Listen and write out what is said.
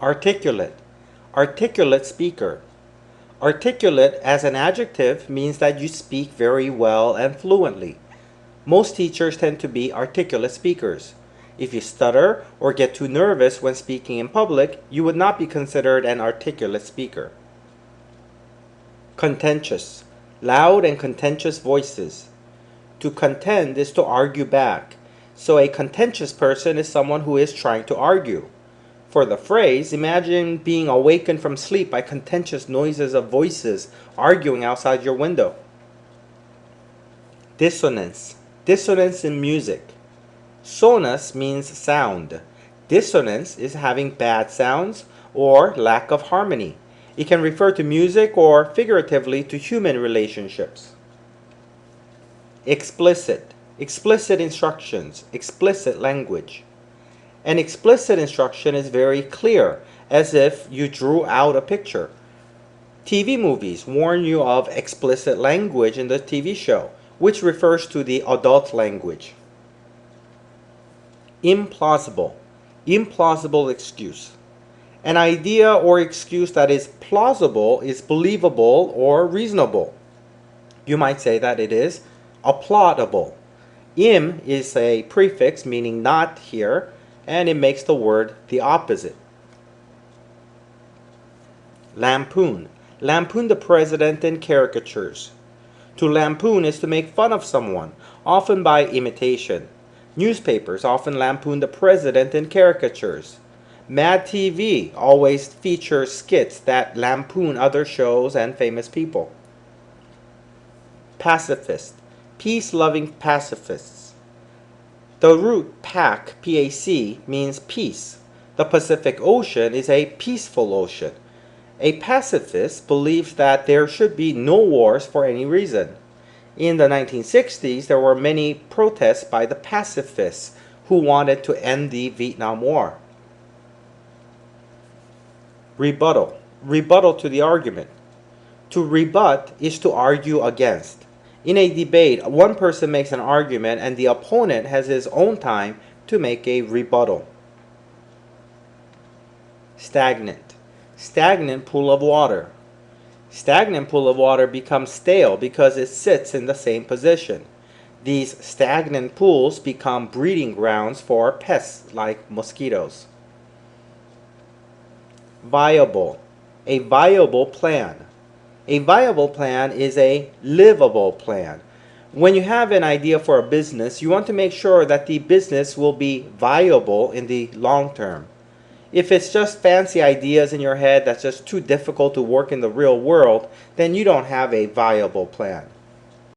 Articulate. Articulate speaker. Articulate as an adjective means that you speak very well and fluently. Most teachers tend to be articulate speakers. If you stutter or get too nervous when speaking in public, you would not be considered an articulate speaker. Contentious. Loud and contentious voices. To contend is to argue back. So a contentious person is someone who is trying to argue. For the phrase, imagine being awakened from sleep by contentious noises of voices arguing outside your window. Dissonance. Dissonance in music. Sonus means sound. Dissonance is having bad sounds or lack of harmony. It can refer to music or figuratively to human relationships. Explicit. Explicit instructions. Explicit language. An explicit instruction is very clear, as if you drew out a picture. TV movies warn you of explicit language in the TV show, which refers to the adult language. Implausible. Implausible excuse. An idea or excuse that is plausible is believable or reasonable. You might say that it is applaudable. Im is a prefix meaning not here, and it makes the word the opposite. Lampoon. Lampoon the president in caricatures. To lampoon is to make fun of someone, often by imitation. Newspapers often lampoon the president in caricatures. Mad TV always features skits that lampoon other shows and famous people. Pacifist. Peace-loving pacifists. The root PAC, P-A-C, means peace. The Pacific Ocean is a peaceful ocean. A pacifist believes that there should be no wars for any reason. In the 1960s, there were many protests by the pacifists who wanted to end the Vietnam War. Rebuttal. Rebuttal to the argument. To rebut is to argue against. In a debate, one person makes an argument and the opponent has his own time to make a rebuttal. Stagnant. Stagnant pool of water. Stagnant pool of water becomes stale because it sits in the same position. These stagnant pools become breeding grounds for pests like mosquitoes. Viable. A viable plan. A viable plan is a livable plan. When you have an idea for a business, you want to make sure that the business will be viable in the long term. If it's just fancy ideas in your head that's just too difficult to work in the real world, then you don't have a viable plan.